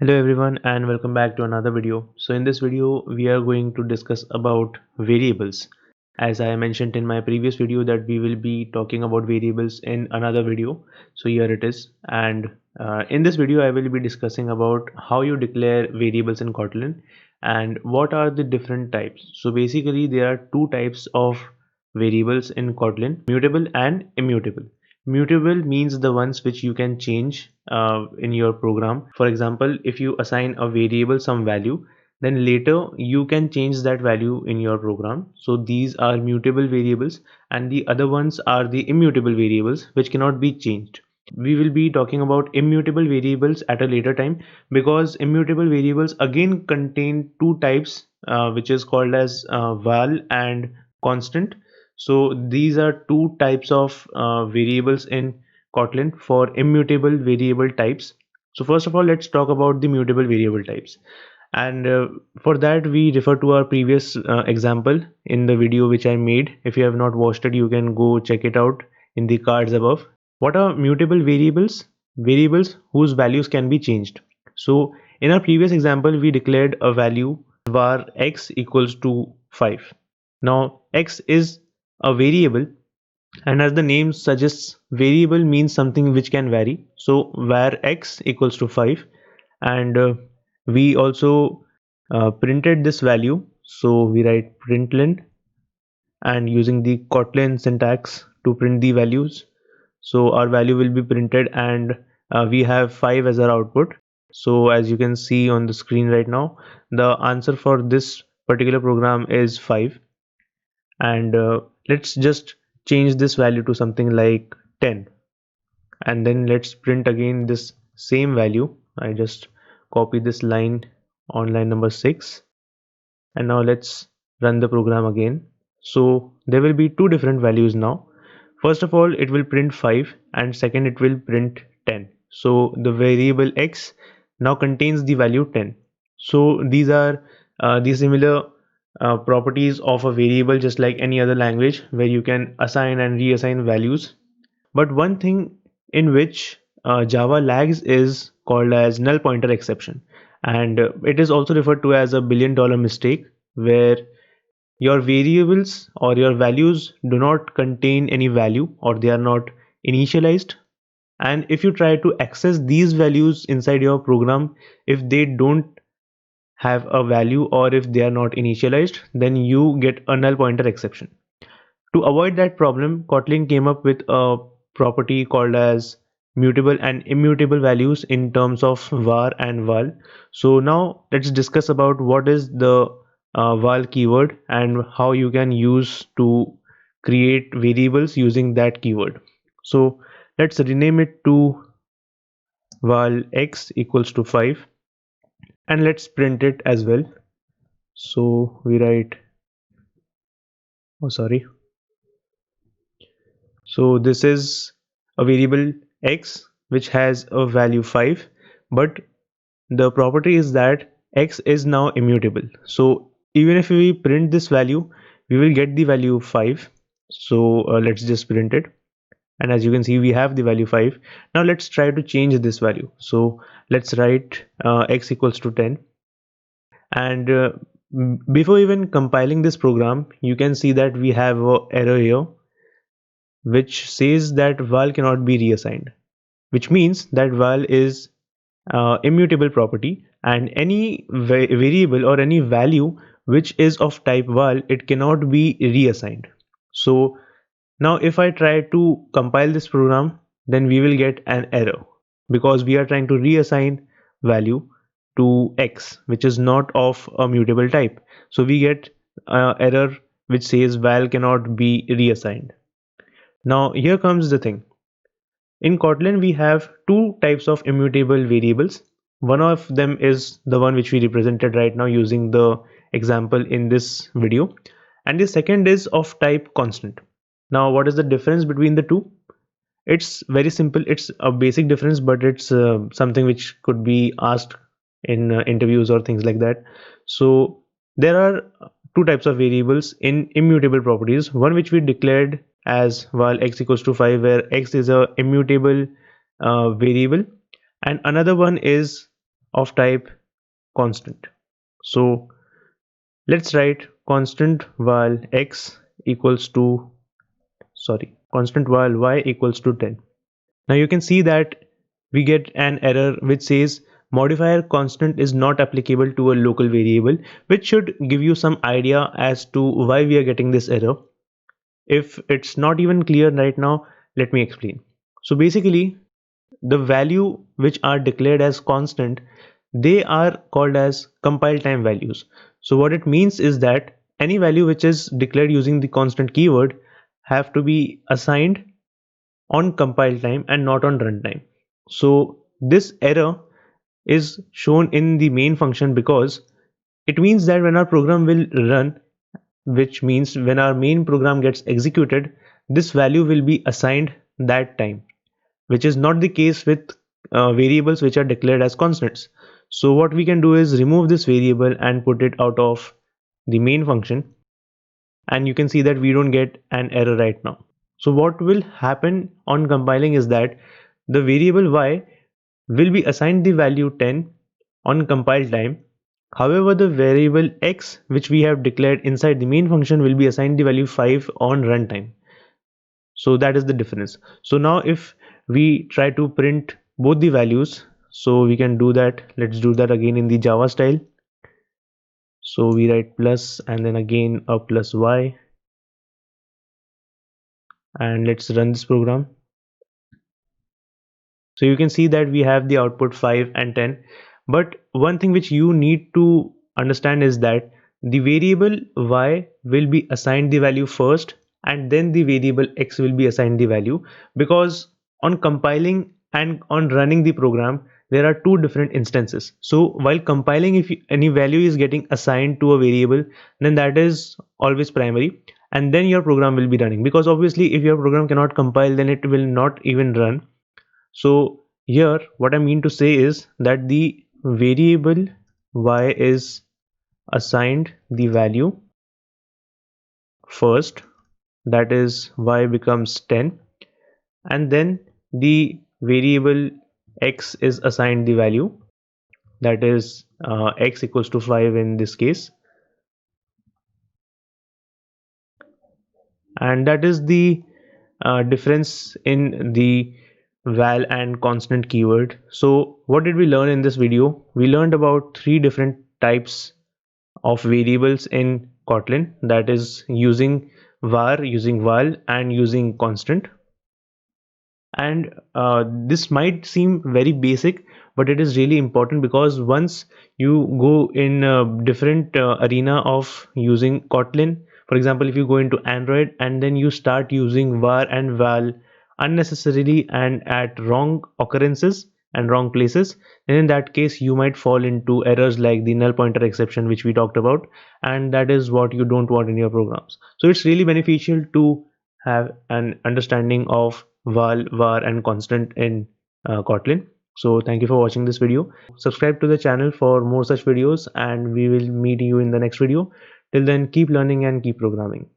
Hello everyone and welcome back to another video. So in this video we are going to discuss about variables. As I mentioned in my previous video that we will be talking about variables in another video. So here it is, and in this video I will be discussing about how you declare variables in Kotlin and what are the different types. So basically there are two types of variables in Kotlin: mutable and immutable. Mutable means the ones which you can change in your program. For example, if you assign a variable some value, then later you can change that value in your program. So these are mutable variables, and the other ones are the immutable variables which cannot be changed. We will be talking about immutable variables at a later time, because immutable variables again contain two types, which is called as val and constant. So these are two types of variables in Kotlin for immutable variable types. So first of all, let's talk about the mutable variable types. And for that, we refer to our previous example in the video which I made. If you have not watched it, you can go check it out in the cards above. What are mutable variables? Variables whose values can be changed. So in our previous example, we declared a value var x equals to 5. Now x is a variable, and as the name suggests, variable means something which can vary. So var x equals to 5, and we also printed this value. So we write println and using the Kotlin syntax to print the values. So our value will be printed, and we have 5 as our output. So as you can see on the screen right now, the answer for this particular program is 5. And let's just change this value to something like 10, and then let's print again this same value. I just copy this line on line number 6, and now let's run the program again. So there will be two different values now. First of all, it will print 5, and second it will print 10. So the variable x now contains the value 10. So these are the similar properties of a variable, just like any other language where you can assign and reassign values. But one thing in which Java lags is called as null pointer exception, and it is also referred to as a $1 billion mistake, where your variables or your values do not contain any value, or they are not initialized. And if you try to access these values inside your program, if they don't have a value or if they are not initialized, then you get a null pointer exception. To avoid that problem, Kotlin came up with a property called as mutable and immutable values in terms of var and val. So now let's discuss about what is the val keyword and how you can use to create variables using that keyword. So let's rename it to val x equals to 5, and let's print it as well. So we write, oh sorry, so this is a variable x which has a value 5, but the property is that x is now immutable. So even if we print this value, we will get the value 5. So let's just print it. And as you can see, we have the value 5. Now let's try to change this value. So let's write x equals to 10. And before even compiling this program, you can see that we have an error here which says that val cannot be reassigned, which means that val is immutable property, and any variable or any value which is of type val, it cannot be reassigned. So now if I try to compile this program, then we will get an error because we are trying to reassign value to x which is not of a mutable type. So we get error which says val cannot be reassigned. Now here comes the thing. In Kotlin, we have two types of immutable variables. One of them is the one which we represented right now using the example in this video, and the second is of type constant. Now, what is the difference between the two? It's very simple. It's a basic difference, but it's something which could be asked in interviews or things like that. So there are two types of variables in immutable properties. One which we declared as val x equals to 5, where x is a immutable variable, and another one is of type constant. So let's write constant val x equals to, constant val y equals to 10. Now you can see that we get an error which says modifier constant is not applicable to a local variable, which should give you some idea as to why we are getting this error. If it's not even clear right now, let me explain. So basically, the value which are declared as constant, they are called as compile time values. So what it means is that any value which is declared using the constant keyword have to be assigned on compile time and not on runtime. So this error is shown in the main function because it means that when our program will run, which means when our main program gets executed, this value will be assigned that time, which is not the case with variables which are declared as constants. So what we can do is remove this variable and put it out of the main function, and you can see that we don't get an error right now. So what will happen on compiling is that the variable y will be assigned the value 10 on compile time. However, the variable x which we have declared inside the main function will be assigned the value 5 on runtime. So that is the difference. So now if we try to print both the values, so we can do that. Let's do that again in the Java style. So we write plus and then again a plus y, and let's run this program. So you can see that we have the output 5 and 10. But one thing which you need to understand is that the variable y will be assigned the value first, and then the variable x will be assigned the value, because on compiling and on running the program there are two different instances. So while compiling, if any value is getting assigned to a variable, then that is always primary, and then your program will be running, because obviously if your program cannot compile, then it will not even run. So here what I mean to say is that the variable y is assigned the value first, that is y becomes 10, and then the variable x is assigned the value, that is x equals to 5 in this case, and that is the difference in the val and constant keyword. So what did we learn in this video? We learned about three different types of variables in Kotlin, that is using var, using val, and using constant. And this might seem very basic, but it is really important, because once you go in a different arena of using Kotlin, for example, if you go into Android and then you start using var and val unnecessarily and at wrong occurrences and wrong places, then in that case you might fall into errors like the null pointer exception which we talked about, and that is what you don't want in your programs. So it's really beneficial to have an understanding of val, var, and constant in Kotlin. So thank you for watching this video. Subscribe to the channel for more such videos, and we will meet you in the next video. Till then, keep learning and keep programming.